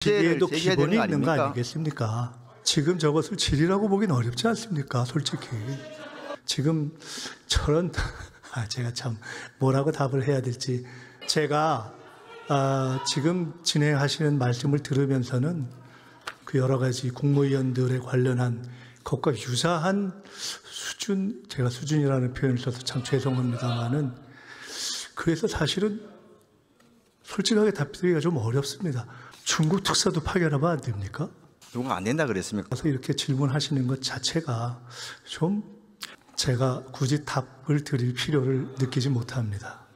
질의에도 제기해야 기본이 되는 거 있는 거 아닙니까? 아니겠습니까? 지금 저것을 질의라고 보기는 어렵지 않습니까? 솔직히. 지금 저런 제가 참 뭐라고 답을 해야 될지. 제가 지금 진행하시는 말씀을 들으면서는 그 여러 가지 국무위원들에 관련한 것과 유사한 수준, 제가 수준이라는 표현을 써서 참 죄송합니다만은, 그래서 사실은 솔직하게 답드리기가 좀 어렵습니다. 중국 특사도 파견하면 안 됩니까? 누가 안 된다 그랬습니까? 그래서 이렇게 질문하시는 것 자체가 좀 제가 굳이 답을 드릴 필요를 느끼지 못합니다.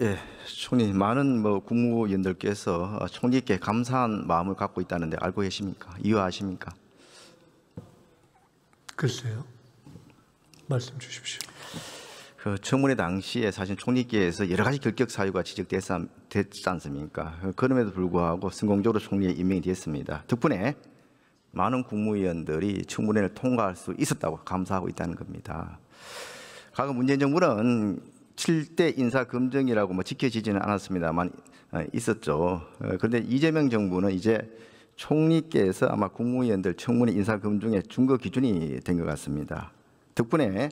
예, 총리, 많은 국무위원들께서 총리께 감사한 마음을 갖고 있다는데 알고 계십니까? 이해하십니까? 글쎄요. 말씀 주십시오. 그 청문회 당시에 사실 총리께서 여러 가지 결격 사유가 지적됐지 않습니까? 그럼에도 불구하고 성공적으로 총리에 임명이 됐습니다. 덕분에 많은 국무위원들이 청문회를 통과할 수 있었다고 감사하고 있다는 겁니다. 과거 문재인 정부는 7대 인사검증이라고 지켜지지는 않았습니다만 있었죠. 그런데 이재명 정부는 이제 총리께서 아마 국무위원들 청문회 인사검증의 준거 기준이 된 것 같습니다. 덕분에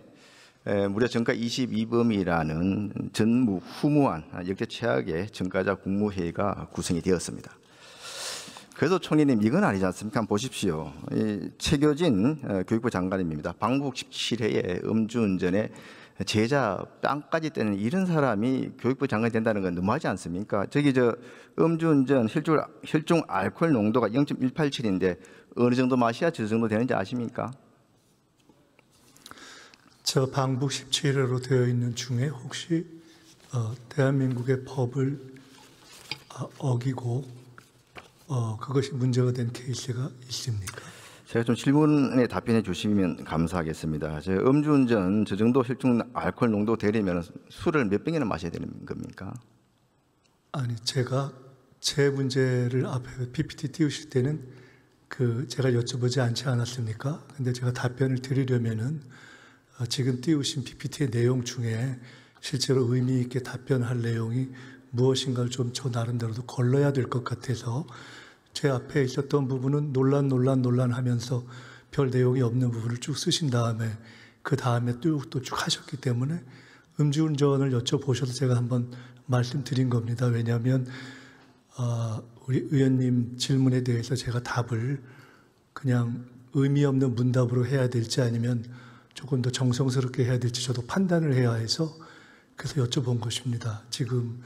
무려 정가 22범이라는 전무후무한 역대 최악의 정가자 국무회의가 구성이 되었습니다. 그래서 총리님, 이건 아니지 않습니까? 한번 보십시오. 최교진 교육부 장관입니다. 방북 17회에 음주운전에 제자 뺨까지 때는 이런 사람이 교육부 장관이 된다는 건 너무하지 않습니까? 음주운전 혈중 알코올 농도가 0.187인데 어느 정도 마셔야 저 정도 되는지 아십니까? 저 방북 17회로 되어 있는 중에 혹시 대한민국의 법을 어기고 그것이 문제가 된 케이스가 있습니까? 제가 좀 질문에 답변해 주시면 감사하겠습니다. 음주운전 저 정도 혈중 알코올 농도 되려면 술을 몇 병이나 마셔야 되는 겁니까? 아니, 제가 제 문제를 앞에 PPT 띄우실 때는 제가 여쭤보지 않지 않았습니까? 근데 제가 답변을 드리려면은 지금 띄우신 PPT의 내용 중에 실제로 의미 있게 답변할 내용이 무엇인가를 좀 저 나름대로도 걸러야 될 것 같아서 제 앞에 있었던 부분은 논란 하면서 별 내용이 없는 부분을 쭉 쓰신 다음에 그 다음에 또 쭉 하셨기 때문에 음주운전을 여쭤보셔서 제가 한번 말씀드린 겁니다. 왜냐하면 우리 의원님 질문에 대해서 제가 답을 그냥 의미 없는 문답으로 해야 될지 아니면 조금 더 정성스럽게 해야 될지 저도 판단을 해야 해서 그래서 여쭤본 것입니다. 지금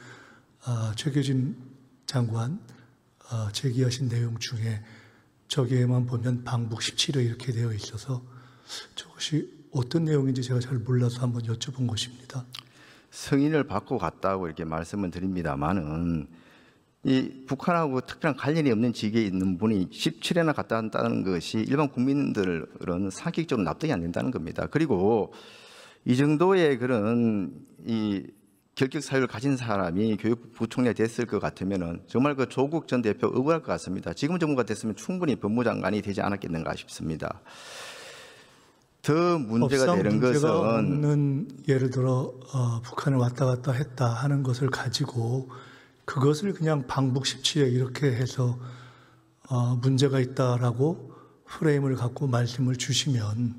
최교진 장관 제기하신 내용 중에 저기에만 보면 방북 17회 이렇게 되어 있어서 저것이 어떤 내용인지 제가 잘 몰라서 한번 여쭤본 것입니다. 승인을 받고 갔다고 이렇게 말씀을 드립니다만은 이 북한하고 특별한 관련이 없는 직에 있는 분이 17회나 갔다 왔다는 것이 일반 국민들은 상식적으로 납득이 안 된다는 겁니다. 그리고 이 정도의 그런 결격 사유를 가진 사람이 교육부 부총리가 됐을 것 같으면은 정말 그 조국 전 대표 억울할 것 같습니다. 지금 정부가 됐으면 충분히 법무장관이 되지 않았겠는가 싶습니다. 더 문제가 되는 것은 없는, 예를 들어 북한을 왔다 갔다 했다 하는 것을 가지고 그것을 그냥 방북 17회 이렇게 해서 문제가 있다라고 프레임을 갖고 말씀을 주시면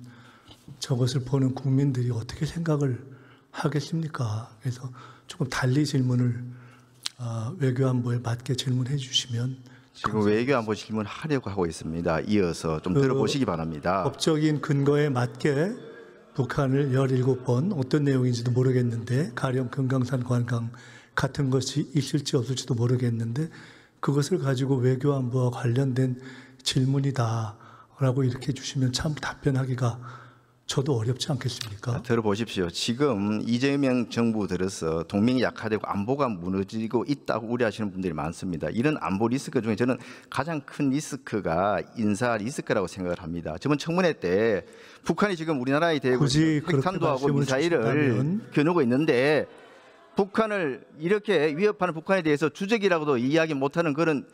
저것을 보는 국민들이 어떻게 생각을 하겠습니까? 그래서 조금 달리 질문을 외교안보에 맞게 질문해 주시면. 지금 외교안보 질문하려고 하고 있습니다. 이어서 좀 들어보시기 바랍니다. 법적인 근거에 맞게 북한을 17번 어떤 내용인지도 모르겠는데 가령 금강산 관광 같은 것이 있을지 없을지도 모르겠는데 그것을 가지고 외교안보와 관련된 질문이다라고 이렇게 주시면 참 답변하기가 저도 어렵지 않겠습니까? 들어보십시오. 지금 이재명 정부 들어서 동맹이 약화되고 안보가 무너지고 있다고 우려하시는 분들이 많습니다. 이런 안보 리스크 중에 저는 가장 큰 리스크가 인사 리스크라고 생각을 합니다. 저번 청문회 때 북한이 지금 우리나라에 대고 핵탄두하고 미사일을 겨누고 있는데 북한을 이렇게 위협하는 북한에 대해서 주적이라고도 이야기 못하는 그런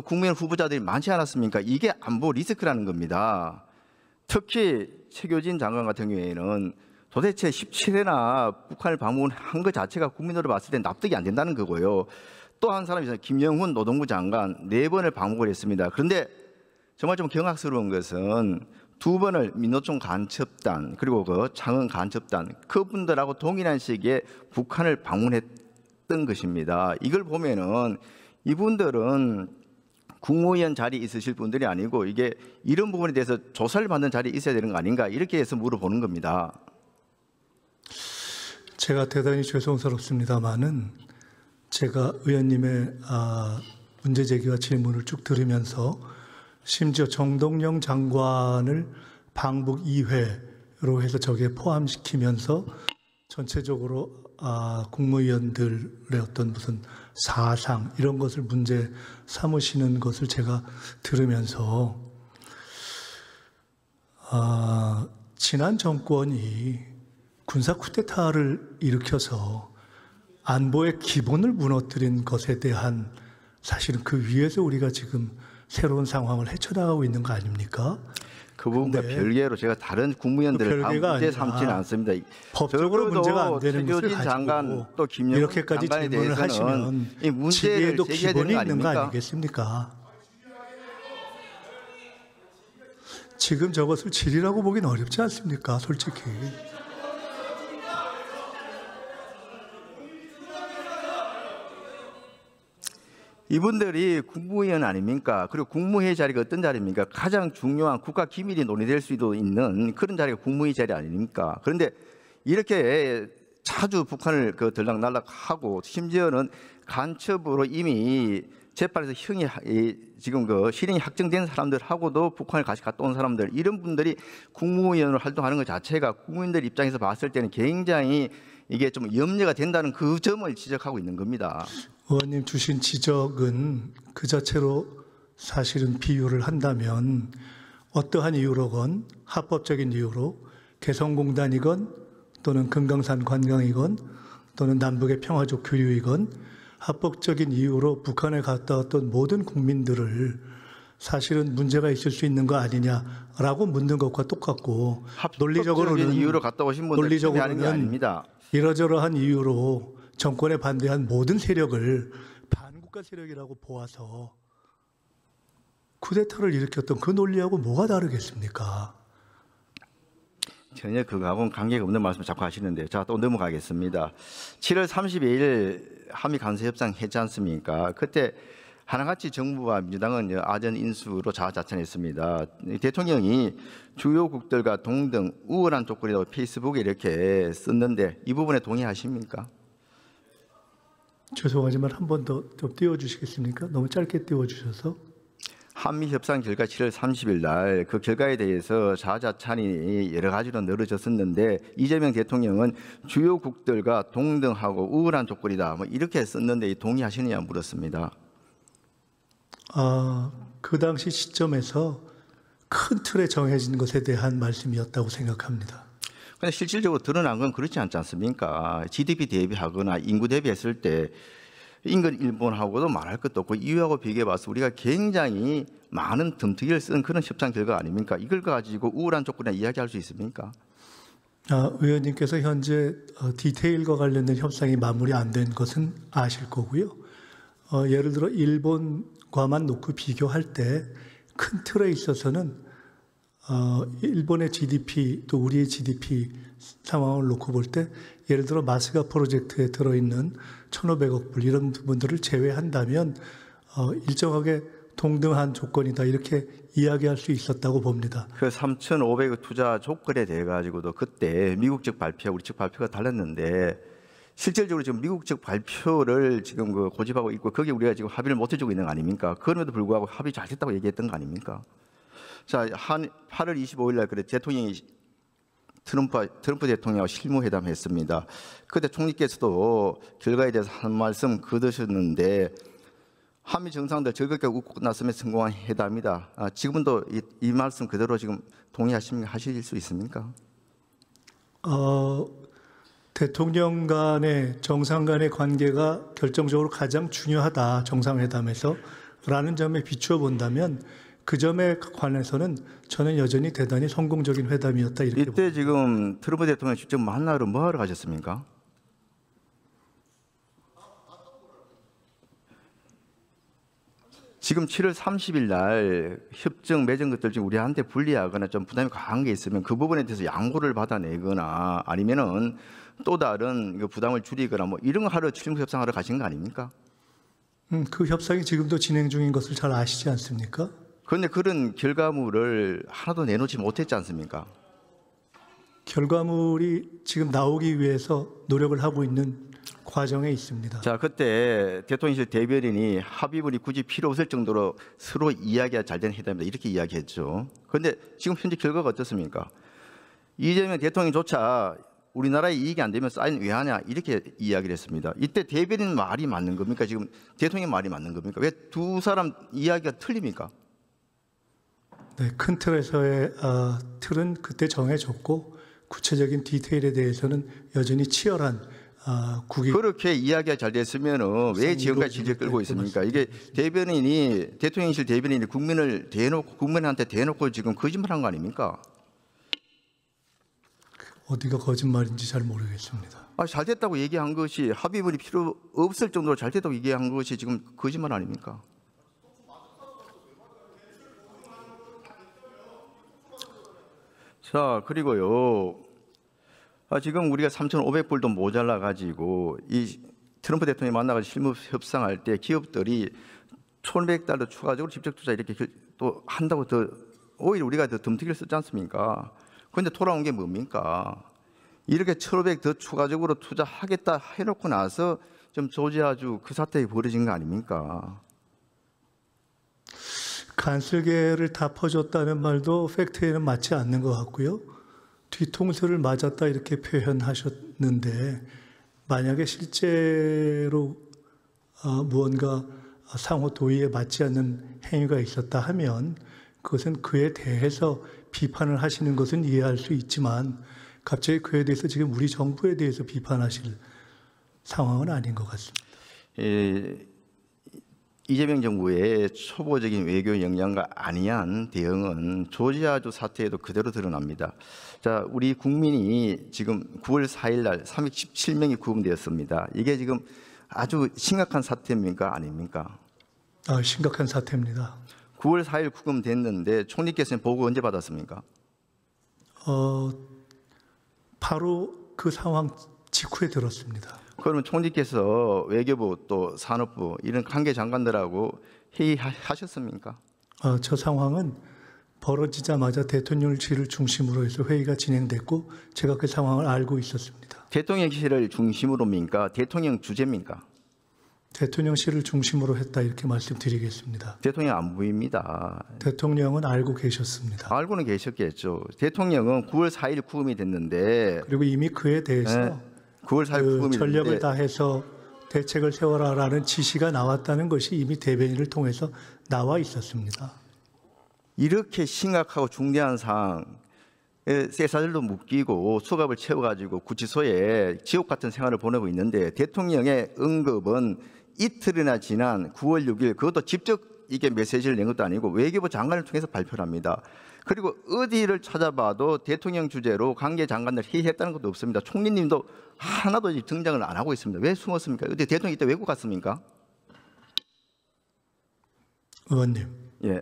국민 후보자들이 많지 않았습니까? 이게 안보 리스크라는 겁니다. 특히 최교진 장관 같은 경우에는 도대체 17회나 북한을 방문한 것 자체가 국민으로 봤을 때 납득이 안 된다는 거고요. 또 한 사람이 있어요. 김영훈 노동부 장관 4번을 방문을 했습니다. 그런데 정말 좀 경악스러운 것은 2번을 민노총 간첩단 그리고 그 창원 간첩단 그분들하고 동일한 시기에 북한을 방문했던 것입니다. 이걸 보면은 이분들은 국무위원 자리에 있으실 분들이 아니고 이게 이런 부분에 대해서 조사를 받는 자리에 있어야 되는 거 아닌가 이렇게 해서 물어보는 겁니다. 제가 대단히 죄송스럽습니다마는 제가 의원님의 문제 제기와 질문을 쭉 들으면서 심지어 정동영 장관을 방북 2회로 해서 저기에 포함시키면서 전체적으로 국무위원들의 어떤 무슨 사상 이런 것을 문제 삼으시는 것을 제가 들으면서 지난 정권이 군사 쿠데타를 일으켜서 안보의 기본을 무너뜨린 것에 대한 사실은 그 위에서 우리가 지금 새로운 상황을 헤쳐나가고 있는 거 아닙니까? 그 부분과 별개로 제가 다른 국무위원들을 다 문제 삼지는 않습니다. 법적으로 문제가 안 되는 것을 최교진 장관 가지고 또 김영훈 이렇게까지 장관에 질문을 대해서는 하시면 이 문제를 지혜도 제기해야 기본이 되는 거 있는 거 아닙니까? 아니겠습니까? 지금 저것을 질이라고 보기는 어렵지 않습니까? 솔직히. 이분들이 국무위원 아닙니까? 그리고 국무회의 자리가 어떤 자리입니까? 가장 중요한 국가 기밀이 논의될 수도 있는 그런 자리가 국무회의 자리 아닙니까? 그런데 이렇게 자주 북한을 들락날락하고 심지어는 간첩으로 이미 재판에서 지금 실형이 확정된 사람들하고도 북한을 같이 갔다 온 사람들 이런 분들이 국무위원으로 활동하는 것 자체가 국민들 입장에서 봤을 때는 굉장히 이게 좀 염려가 된다는 그 점을 지적하고 있는 겁니다. 의원님 주신 지적은 그 자체로 사실은 비유를 한다면 어떠한 이유로건 합법적인 이유로 개성공단이건 또는 금강산 관광이건 또는 남북의 평화적 교류이건 합법적인 이유로 북한에 갔다 왔던 모든 국민들을 사실은 문제가 있을 수 있는 거 아니냐라고 묻는 것과 똑같고 논리적으로는 이유로 갔다 오신 분들 아닌 게 아닙니다. 이러저러한 이유로 정권에 반대한 모든 세력을 반국가 세력이라고 보아서 쿠데타를 일으켰던 그 논리하고 뭐가 다르겠습니까? 전혀 그거하고는 관계가 없는 말씀을 자꾸 하시는데 자, 또 넘어가겠습니다. 7월 32일 한미 간섭협상 했지 않습니까? 그때 하나같이 정부와 민주당은 아전 인수로 자아자찬했습니다. 대통령이 주요국들과 동등 우월한 조건이라고 페이스북에 이렇게 썼는데 이 부분에 동의하십니까? 죄송하지만 한 번 더 좀 띄워주시겠습니까? 너무 짧게 띄워주셔서. 한미 협상 결과 7월 30일 날 그 결과에 대해서 자아자찬이 여러 가지로 늘어졌었는데 이재명 대통령은 주요국들과 동등하고 우월한 조건이다 뭐 이렇게 썼는데 동의하시느냐 물었습니다. 그 당시 시점에서 큰 틀에 정해진 것에 대한 말씀이었다고 생각합니다. 근데 실질적으로 드러난 건 그렇지 않지 않습니까? GDP 대비하거나 인구 대비했을 때 인근 일본하고도 말할 것도 없고 이유하고 비교해봐서 우리가 굉장히 많은 덤터기를 쓴 그런 협상 결과 아닙니까? 이걸 가지고 우월한 조건이나 이야기할 수 있습니까? 의원님께서 현재 디테일과 관련된 협상이 마무리 안 된 것은 아실 거고요. 예를 들어 일본과만 놓고 비교할 때 큰 틀에 있어서는 일본의 GDP 또 우리의 GDP 상황을 놓고 볼 때 예를 들어 마스가 프로젝트에 들어있는 1,500억 불 이런 부분들을 제외한다면 일정하게 동등한 조건이다 이렇게 이야기할 수 있었다고 봅니다. 그 3,500억 투자 조건에 대해 가지고도 그때 미국 측 발표와 우리 측 발표가 달랐는데 실질적으로 지금 미국 측 발표를 지금 고집하고 있고 거기에 우리가 지금 합의를 못 해주고 있는 거 아닙니까? 그럼에도 불구하고 합의 잘 됐다고 얘기했던 거 아닙니까? 자, 8월 25일 날 그래 대통령이 트럼프 대통령하고 실무회담했습니다. 그때 총리께서도 결과에 대해서 한 말씀 거두셨는데 한미 정상들 즐겁게 웃고 끝났으면 성공한 회담이다. 지금도 이 말씀 그대로 지금 하실 수 있습니까? 대통령 간의 정상 간의 관계가 결정적으로 가장 중요하다 정상회담에서 라는 점에 비추어 본다면 그 점에 관해서는 저는 여전히 대단히 성공적인 회담이었다 이렇게 이때 지금 트럼프 대통령 직접 만나러 뭐 하러 가셨습니까? 지금 7월 30일 날 협정 맺은 것들 중 우리한테 불리하거나 좀 부담이 강한 게 있으면 그 부분에 대해서 양보를 받아내거나 아니면은 또 다른 그 부담을 줄이거나 뭐 이런 거 하러 출입국 협상하러 가신 거 아닙니까? 그 협상이 지금도 진행 중인 것을 잘 아시지 않습니까? 그런데 그런 결과물을 하나도 내놓지 못했지 않습니까? 결과물이 지금 나오기 위해서 노력을 하고 있는 과정에 있습니다. 자, 그때 대통령실 대변인이 합의문이 굳이 필요 없을 정도로 서로 이야기가 잘 되는 회담이다 이렇게 이야기했죠. 그런데 지금 현재 결과가 어떻습니까? 이재명 대통령조차 우리나라에 이익이 안 되면 사인 왜 하냐 이렇게 이야기를 했습니다. 이때 대변인 말이 맞는 겁니까? 지금 대통령 말이 맞는 겁니까? 왜 두 사람 이야기가 틀립니까? 네, 큰 틀에서의 틀은 그때 정해졌고 구체적인 디테일에 대해서는 여전히 치열한 국익. 그렇게 이야기가 잘 됐으면은 왜 지금까지 질질 끌고 있습니까? 이게 대변인이 대통령실 대변인이 국민을 대놓고 국민한테 대놓고 지금 거짓말한 거 아닙니까? 어디가 거짓말인지 잘 모르겠습니다. 잘 됐다고 얘기한 것이 합의문이 필요 없을 정도로 잘 됐다고 얘기한 것이 지금 거짓말 아닙니까? 자, 그리고요. 지금 우리가 3,500불도 모자라 가지고 이 트럼프 대통령이 만나가지고 실무 협상할 때 기업들이 1,100달러 추가적으로 직접 투자 이렇게 또 한다고 더 오히려 우리가 더 덤태기를 쓰지 않습니까? 그런데 돌아온 게 뭡니까? 이렇게 1,500 더 추가적으로 투자하겠다 해놓고 나서 좀 조지아주 그 사태가 벌어진 거 아닙니까? 간슬개를 다 퍼줬다는 말도 팩트에는 맞지 않는 것 같고요. 뒤통수를 맞았다 이렇게 표현하셨는데 만약에 실제로 무언가 상호 도의에 맞지 않는 행위가 있었다 하면 그것은 그에 대해서 비판을 하시는 것은 이해할 수 있지만 갑자기 그에 대해서 지금 우리 정부에 대해서 비판하실 상황은 아닌 것 같습니다. 이재명 정부의 초보적인 외교 역량과 안이한 대응은 조지아주 사태에도 그대로 드러납니다. 자, 우리 국민이 지금 9월 4일 날 317명이 구금되었습니다. 이게 지금 아주 심각한 사태입니까? 아닙니까? 심각한 사태입니다. 9월 4일 구금됐는데 총리께서는 보고 언제 받았습니까? 바로 그 상황 직후에 들었습니다. 그러면 총리께서 외교부 또 산업부 이런 관계 장관들하고 회의하셨습니까? 저 상황은 벌어지자마자 대통령실을 중심으로 해서 회의가 진행됐고 제가 그 상황을 알고 있었습니다. 대통령실을 중심으로입니까? 대통령 주재입니까? 대통령실을 중심으로 했다 이렇게 말씀드리겠습니다. 대통령 안 보입니다. 대통령은 알고 계셨습니다. 알고는 계셨겠죠. 대통령은 9월 4일 구금이 됐는데 그리고 이미 그에 대해서 9월 4일 구금이 전력을 됐는데 다해서 대책을 세워라라는 지시가 나왔다는 것이 이미 대변인을 통해서 나와 있었습니다. 이렇게 심각하고 중대한 사항 쇠사슬도 묶이고 수갑을 채워가지고 구치소에 지옥 같은 생활을 보내고 있는데 대통령의 응급은 이틀이나 지난 9월 6일 그것도 직접 이게 메시지를 낸 것도 아니고 외교부 장관을 통해서 발표를 합니다. 그리고 어디를 찾아봐도 대통령 주재로 관계 장관들 회의했다는 것도 없습니다. 총리님도 하나도 등장을 안 하고 있습니다. 왜 숨었습니까? 어디 대통령 이때 외국 갔습니까? 의원님, 예.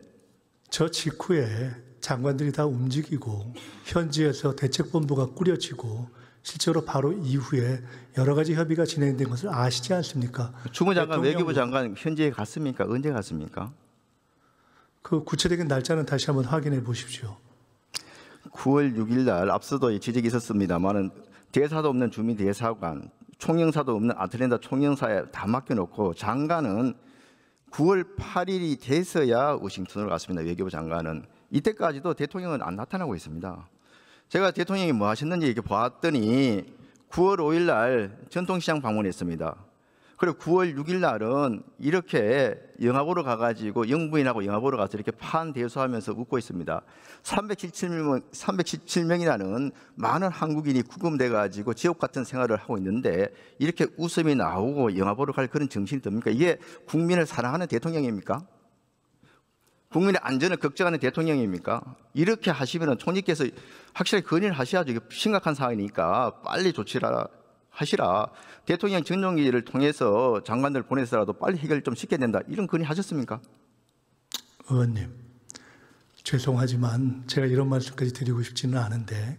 저 직후에 장관들이 다 움직이고 현지에서 대책본부가 꾸려지고 실제로 바로 이후에 여러 가지 협의가 진행된 것을 아시지 않습니까? 주무장관, 외교부 장관 현지에 갔습니까? 언제 갔습니까? 그 구체적인 날짜는 다시 한번 확인해 보십시오. 9월 6일 날 앞서도 지적이 있었습니다만은 대사도 없는 주미 대사관, 총영사도 없는 아틀랜타 총영사에 다 맡겨놓고 장관은 9월 8일이 돼서야 워싱턴으로 갔습니다. 외교부 장관은. 이때까지도 대통령은 안 나타나고 있습니다. 제가 대통령이 뭐 하셨는지 이렇게 봤더니 9월 5일 날 전통시장 방문했습니다. 그리고 9월 6일 날은 이렇게 영화 보러 가가지고 영부인하고 영화 보러 가서 이렇게 판대수하면서 웃고 있습니다. 317명이라는 많은 한국인이 구금돼가지고 지옥 같은 생활을 하고 있는데 이렇게 웃음이 나오고 영화 보러 갈 그런 정신이 듭니까? 이게 국민을 사랑하는 대통령입니까? 국민의 안전을 걱정하는 대통령입니까? 이렇게 하시면 총리께서 확실히 건의를 하셔야죠. 이게 심각한 상황이니까 빨리 조치를 하시라. 대통령 전용기를 통해서 장관들 보내서라도 빨리 해결 좀 시켜야 된다. 이런 건의 하셨습니까? 의원님, 죄송하지만 제가 이런 말씀까지 드리고 싶지는 않은데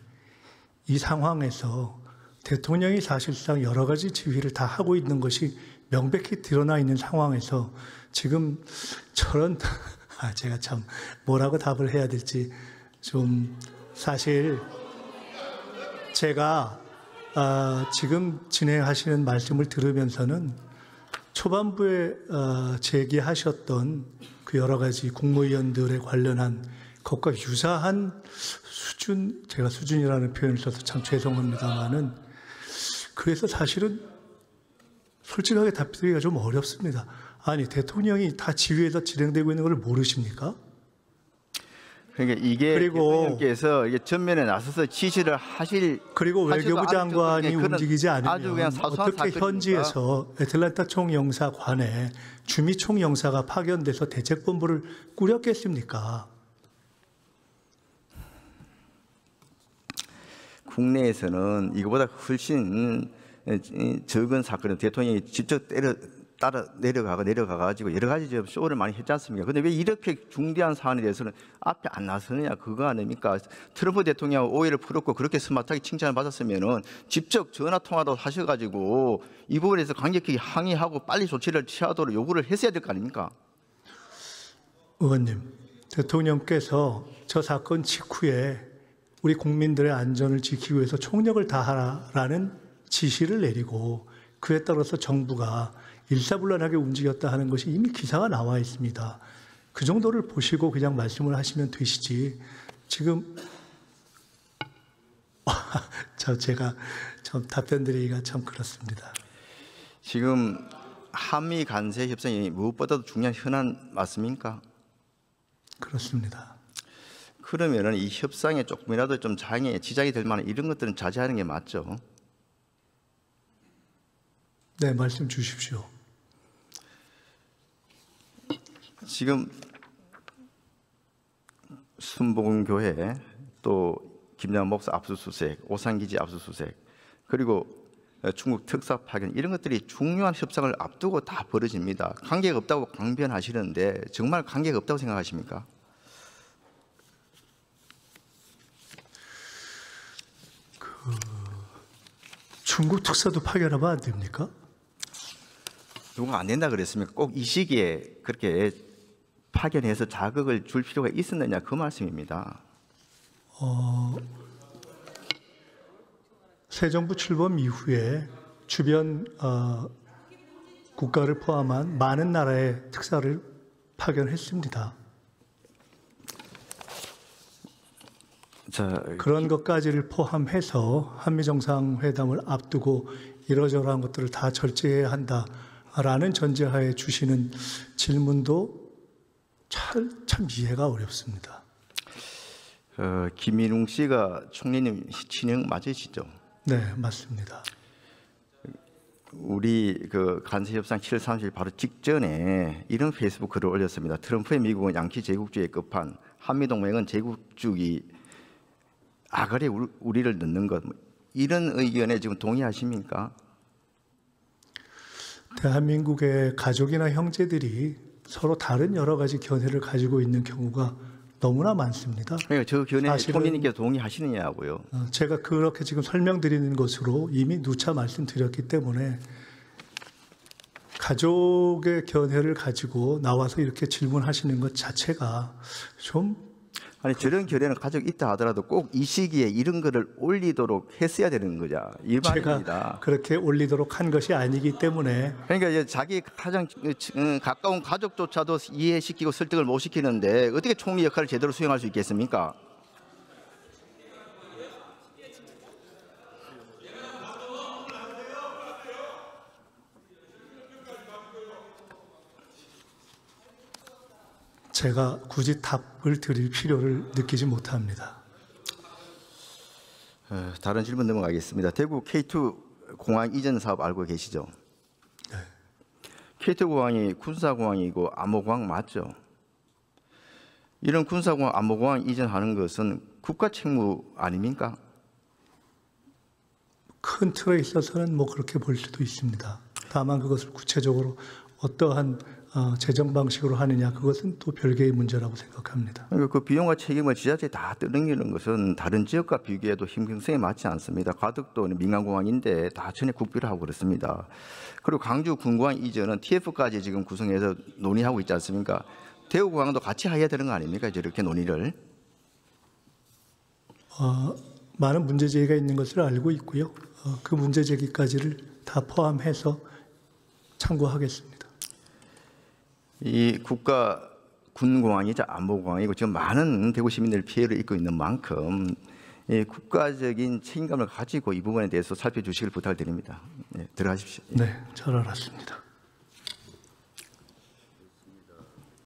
이 상황에서 대통령이 사실상 여러 가지 지휘를 다 하고 있는 것이 명백히 드러나 있는 상황에서 지금 저런 제가 참 뭐라고 답을 해야 될지 좀 사실 제가 지금 진행하시는 말씀을 들으면서는 초반부에 제기하셨던 그 여러 가지 국무위원들에 관련한 것과 유사한 수준, 제가 수준이라는 표현을 써서 참 죄송합니다만은 그래서 사실은 솔직하게 답드리기가 좀 어렵습니다. 아니 대통령이 다 지휘해서 진행되고 있는 걸 모르십니까? 그러니까 이게 대통령께서 이게 전면에 나서서 지시를 하실 그리고 외교부 장관이 그런 움직이지 아주 그냥 않으면 사소한 어떻게 사건입니까? 현지에서 애틀란타 총영사관에 주미 총영사가 파견돼서 대책본부를 꾸렸겠습니까? 국내에서는 이거보다 훨씬 적은 사건을 대통령이 직접 따라 내려가가지고 여러 가지 좀 쇼를 많이 했지 않습니까? 근데 왜 이렇게 중대한 사안에 대해서는 앞에 안 나서느냐 그거 아닙니까? 트럼프 대통령 오해를 풀었고 그렇게 스마트하게 칭찬을 받았으면은 직접 전화 통화도 하셔가지고 이 부분에서 강력하게 항의하고 빨리 조치를 취하도록 요구를 했어야 될 거 아닙니까? 의원님, 대통령께서 저 사건 직후에 우리 국민들의 안전을 지키기 위해서 총력을 다하라는 지시를 내리고 그에 따라서 정부가 일사불란하게 움직였다 하는 것이 이미 기사가 나와 있습니다. 그 정도를 보시고 그냥 말씀을 하시면 되시지. 지금 제가 좀 답변드리기가 참 그렇습니다. 지금 한미 간세 협상이 무엇보다도 중요한 현안 맞습니까? 그렇습니다. 그러면은 이 협상에 조금이라도 좀 장애, 지장이 될 만한 이런 것들은 자제하는 게 맞죠. 네, 말씀 주십시오. 지금 순복음교회 또 김양환 목사 압수수색, 오산기지 압수수색 그리고 중국 특사 파견 이런 것들이 중요한 협상을 앞두고 다 벌어집니다. 관계가 없다고 강변하시는데 정말 관계가 없다고 생각하십니까? 중국 특사도 파견하면 안 됩니까? 누가 안 된다 그랬습니까? 꼭 이 시기에 그렇게 파견해서 자극을 줄 필요가 있었느냐 그 말씀입니다. 새 정부 출범 이후에 주변 국가를 포함한 많은 나라의 특사를 파견했습니다. 그런 것까지를 포함해서 한미 정상회담을 앞두고 이러저러한 것들을 다 절제해야 한다라는 전제하에 주시는 질문도 참 이해가 어렵습니다. 김민웅 씨가 총리님 친형 맞으시죠? 네, 맞습니다. 우리 그 간세 협상 7월 30일 바로 직전에 이런 페이스북 글을 올렸습니다. 트럼프의 미국은 양키 제국주의의 끝판, 한미 동맹은 제국주의 아가리에 우리를 넣는 것, 이런 의견에 지금 동의하십니까? 대한민국의 가족이나 형제들이 서로 다른 여러 가지 견해를 가지고 있는 경우가 너무나 많습니다. 그러니까 저 견해에 총리님께서 동의하시느냐고요. 제가 그렇게 지금 설명드리는 것으로 이미 누차 말씀드렸기 때문에 가족의 견해를 가지고 나와서 이렇게 질문하시는 것 자체가 좀 아니 저런 견해는 가족 있다 하더라도 꼭 이 시기에 이런 거를 올리도록 했어야 되는 거죠. 일반입니다. 제가 그렇게 올리도록 한 것이 아니기 때문에 그러니까 이제 자기 가장 가까운 가족조차도 이해시키고 설득을 못 시키는데 어떻게 총리 역할을 제대로 수행할 수 있겠습니까? 제가 굳이 답을 드릴 필요를 느끼지 못합니다. 다른 질문 넘어가겠습니다. 대구 K2 공항 이전 사업 알고 계시죠? 네. K2 공항이 군사공항이고 암호공항 맞죠? 이런 군사공항, 안보공항 이전하는 것은 국가 책무 아닙니까? 큰 틀에 있어서는 뭐 그렇게 볼 수도 있습니다. 다만 그것을 구체적으로 어떠한 재정 방식으로 하느냐, 그것은 또 별개의 문제라고 생각합니다. 그러니까 그 비용과 책임을 지자체에 다 떠넘기는 것은 다른 지역과 비교해도 형평성에 맞지 않습니다. 가덕도 민간공항인데 다 전액 국비를 하고 그렇습니다. 그리고 광주 군공항 이전은 TF까지 지금 구성해서 논의하고 있지 않습니까? 대구공항도 같이 해야 되는 거 아닙니까? 이렇게 논의를. 많은 문제 제기가 있는 것을 알고 있고요. 그 문제 제기까지를 다 포함해서 참고하겠습니다. 이 국가 군공항이자 안보공항이고 지금 많은 대구 시민들 피해를 입고 있는 만큼 이 국가적인 책임감을 가지고 이 부분에 대해서 살펴주시길 부탁드립니다. 네, 들어가십시오. 네, 잘 알았습니다.